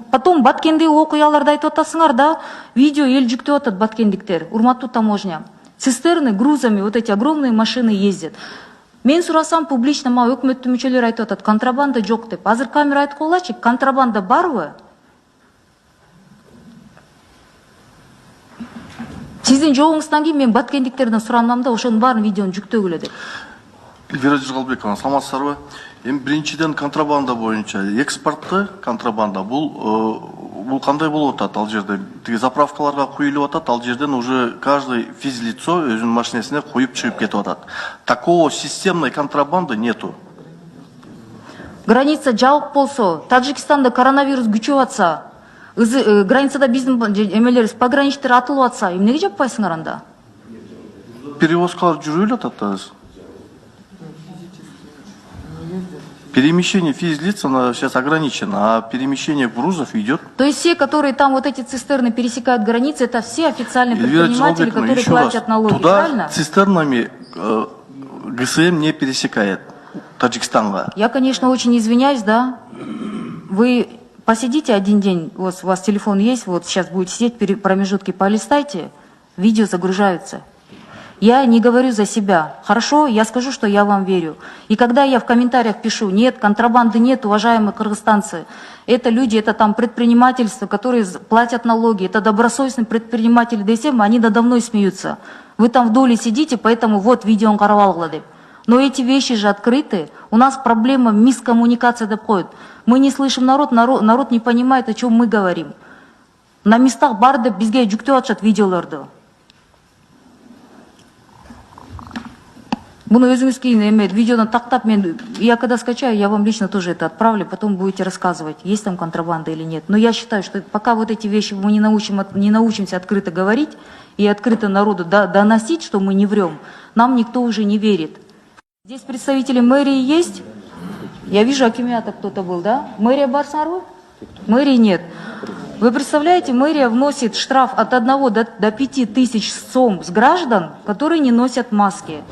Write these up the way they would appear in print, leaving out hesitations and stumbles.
Потом Баткенде окуяларды айтып атасыңар, да, видео ел жүктеп атат баткендиктер, урматтуу таможня. Цистерны грузами, вот эти огромные машины ездят. Мен сурасам публично, ма өкмөттүн мүчөлөрү айтып атат, контрабанда жок деп. Азыр камера айтып коелачы, контрабанда барбы? Сиздин жоогуңуздан кийин мен баткендиктерден суранмам да, ошонун баарын видеону жүктөгүлө деп. Эльвира Жыргалбековна, саламатсыздарбы? Эми биринчиден контрабанда боюнча экспортты контрабанда бул кандай болуп атат ал жерде? Тиги заправкаларга куюлуп атат, ал жерден уже каждый физлицо өзүнүн машинесине коюп чыгып кетип атат. Такого системной контрабанды нету. Граница жабык болсо, Таджикстанда коронавирус күчөп атса, границада биздин эмелерибиз пограничтер атылып атса, эмнеге жаппайсыңар анда? Перевозкалар жүрүп эле атат да. Перемещение физлиц, оно сейчас ограничено, а перемещение грузов идет. То есть все, которые там вот эти цистерны пересекают границы, это все официальные предприниматели, которые платят налоги, туда правильно? Цистернами ГСМ не пересекает Таджикстанга. Я, конечно, очень извиняюсь, да. Вы посидите один день, у вас телефон есть, вот сейчас будете сидеть, промежутки полистайте, видео загружаются. Я не говорю за себя. Хорошо, я скажу, что я вам верю. И когда я в комментариях пишу, нет, контрабанды нет, уважаемые кыргызстанцы, это люди, это там предпринимательство, которые платят налоги, это добросовестные предприниматели ДСМ, они надо мной смеются. Вы там в доле сидите, поэтому вот видео каравал. Но эти вещи же открыты. У нас проблема мискоммуникация доходит. Мы не слышим народ не понимает, о чем мы говорим. На местах барды бизге жүктөп атышат видеолорду. Буну өзүңүз кийин эме видеодан тактап, я когда скачаю, я вам лично тоже это отправлю, потом будете рассказывать, есть там контрабанда или нет. Но я считаю, что пока вот эти вещи мы не научимся открыто говорить и открыто народу доносить, что мы не врем, нам никто уже не верит. Здесь представители мэрии есть? Я вижу, Акимята кто-то был, да? Мэрия Барсару? Мэрии нет. Вы представляете, мэрия вносит штраф от 1 до 5 тысяч сом с граждан, которые не носят маски.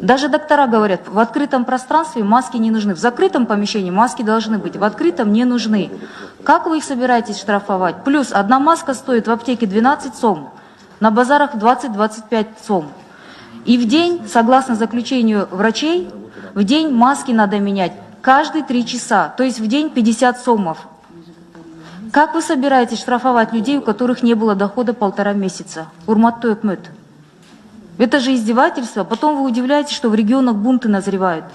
Даже доктора говорят, в открытом пространстве маски не нужны. В закрытом помещении маски должны быть, в открытом не нужны. Как вы их собираетесь штрафовать? Плюс одна маска стоит в аптеке 12 сом, на базарах 20-25 сом. И в день, согласно заключению врачей, в день маски надо менять каждые 3 часа, то есть в день 50 сомов. Как вы собираетесь штрафовать людей, у которых не было дохода 1,5 месяца? Урматтуу өкмөт. Это же издевательство. Потом вы удивляетесь, что в регионах бунты назревают.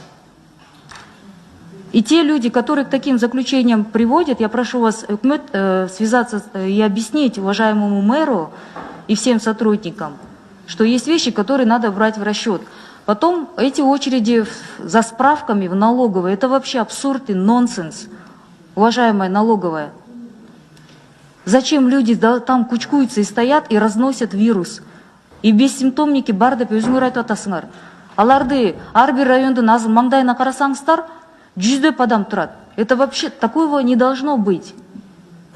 И те люди, которые к таким заключениям приводят, я прошу вас, өкмөт, связаться и объяснить уважаемому мэру и всем сотрудникам, что есть вещи, которые надо брать в расчет. Потом эти очереди за справками в налоговой, это вообще абсурд и нонсенс, уважаемая налоговая. Зачем люди там кучкуются и стоят и разносят вирус? И бессимптомники бар деп өзүңөр айтып атасыңар. Аларды ар бир райондун азыр маңдайына карасаңыздар, 100 адам турат. Это вообще такого не должно быть.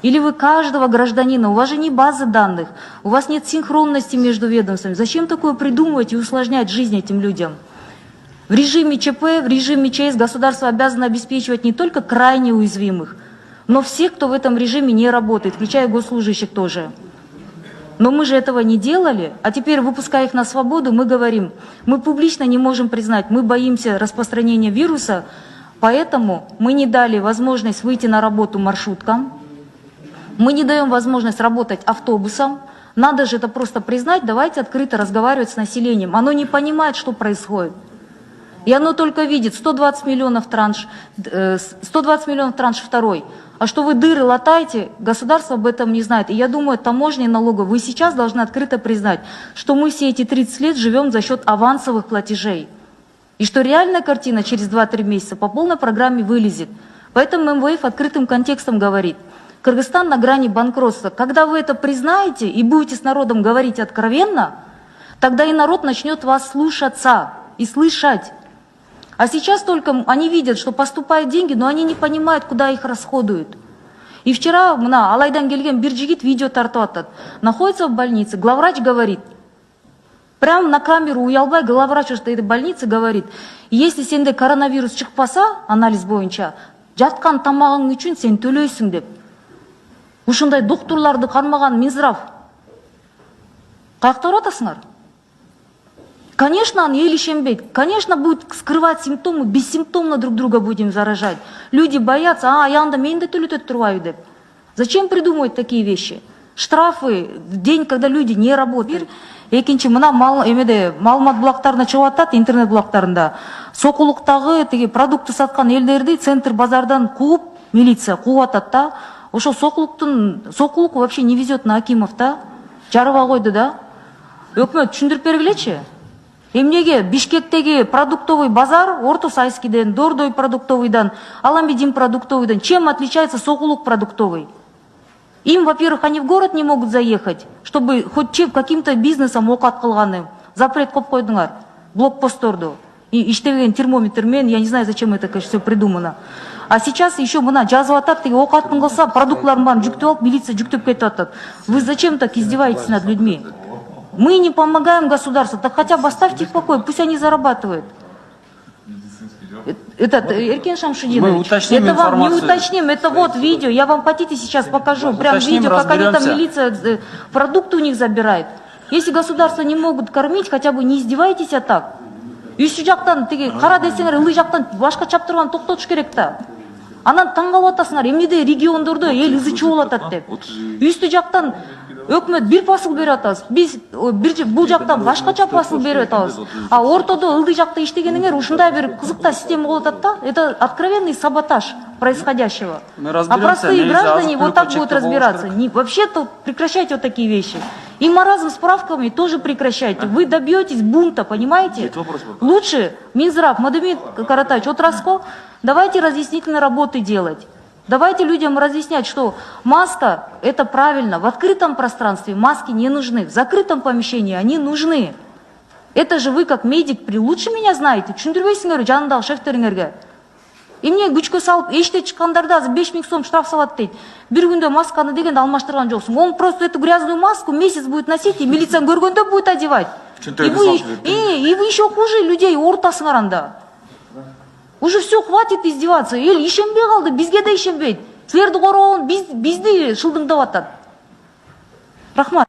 Или вы каждого гражданина, у вас же не базы данных, у вас нет синхронности между ведомствами. Зачем такое придумывать и усложнять жизнь этим людям? В режиме ЧП, в режиме ЧС государство обязано обеспечивать не только крайне уязвимых, но всех, кто в этом режиме не работает, включая госслужащих тоже. Но мы же этого не делали, а теперь, выпуская их на свободу, мы говорим, мы публично не можем признать, мы боимся распространения вируса, поэтому мы не дали возможность выйти на работу маршруткам, мы не даем возможность работать автобусам. Надо же это просто признать, давайте открыто разговаривать с населением. Оно не понимает, что происходит. И оно только видит 120 миллионов транш второй. А что вы дыры латаете, государство об этом не знает. И я думаю, таможня и налоговая, вы сейчас должны открыто признать, что мы все эти 30 лет живем за счет авансовых платежей. И что реальная картина через 2-3 месяца по полной программе вылезет. Поэтому МВФ открытым контекстом говорит, Кыргызстан на грани банкротства. Когда вы это признаете и будете с народом говорить откровенно, тогда и народ начнет вас слушаться и слышать. А сейчас только они видят, что поступают деньги, но они не понимают, куда их расходуют. И вчера Алайдан келген бир жигит видео тартып атат. Находится в больнице, главврач говорит, прямо на камеру уялбай, главврач этой больницы говорит, если сенде коронавирус чыкпаса, анализ боюнча, жаткан тамагың үчүн сен төлөйсүң деп. Ушундай доктурларды кармаган Минздрав. Каякта барып атасыңар? Конечно, он ел ишенбейт. Конечно, будет скрывать симптомы, бессимптомно друг друга будем заражать. Люди боятся, аянда мен де төлөтөт турбайбы деп. Зачем придумывать такие вещи? Штрафы в день, когда люди не работают. Экинчи, мына маалымат булактарына чыгып атат, интернет булактарында. Сокулуктагы тиги продукты саткан элдерди центр базардан кууп, милиция кууп атат да. Ошо сокулук вообще не везет на акимов да. Жарыба койду да. Өкмөт түшүндүрүп бергилечи. Эмнеге Бишкектеги продуктовый базар Орто Сайскиден, Дордой продуктовыйдан, Аламедин продуктовыйдан чем отличается Сокулук продуктовый? Им, во-первых, они в город не могут заехать, чтобы хоть каким-то бизнесом окат кылганы. Запрет коп койдуңар, блокпостторду. И иштеген термометрмен, я не знаю, зачем это, конечно, все придумано. А сейчас еще мына жазып атат, теги окатын кылса, продуктларын баарын жүктөп алып, милиция жүктөп кетип атат. Вы зачем так издеваетесь над людьми? Мы не помогаем государству, так хотя бы оставьте их в покое, пусть они зарабатывают. Эркен Шамшидинович, Мы уточним это вам не информацию. уточним, это вот видео, я вам хотите сейчас покажу, прям Уточним, видео, как они там разберемся. милиция продукты у них забирает. Если государство не могут кормить, хотя бы не издевайтесь так. Үстү жактан тиги кара десеңер, ылдый жактан башка чаптырган токтотуш керек да. Анан таң калып атасыңар, эмнеде региондордо эл ызычы болуп атат деп. Үстү жактан өкмөт бир посыл берип атабыз. Биз бул жактан башкача посыл берип атабыз. А ортодо ылдый жакта иштегениңер ушундай бир кызыктаа система болуп атат да. Это откровенный саботаж происходящего. Мы А разберемся, простые нельзя граждане вот так азык-түлүк будут чекті разбираться. Вообще-то прекращайте вот такие вещи. И маразм с справками тоже прекращайте. Вы добьетесь бунта, понимаете? Лучше Минздрав, Мадамин Каратаевич, отрасль, давайте разъяснительные работы делать. Давайте людям разъяснять, что маска – это правильно. В открытом пространстве маски не нужны. В закрытом помещении они нужны. Это же вы, как медик, лучше меня знаете. Түшүндүрбөйсүңөр жанындагы шефтериңерге. Эмне күчкө салып, эште чыккандарда 5000 сом штраф салат дейт. Бир күндө масканы дегенде алмаштырган жоксуң. Он просто эту грязную маску месяц будет носить, и милиция көргөндө будет одевать. И вы еще хуже людей ортасыңар анда. Уже все, хватит издеваться. Эл ишенбей калды, бизге да ишенбейт. Силерди коргон бизди шылдыңдап атат. Рахмат.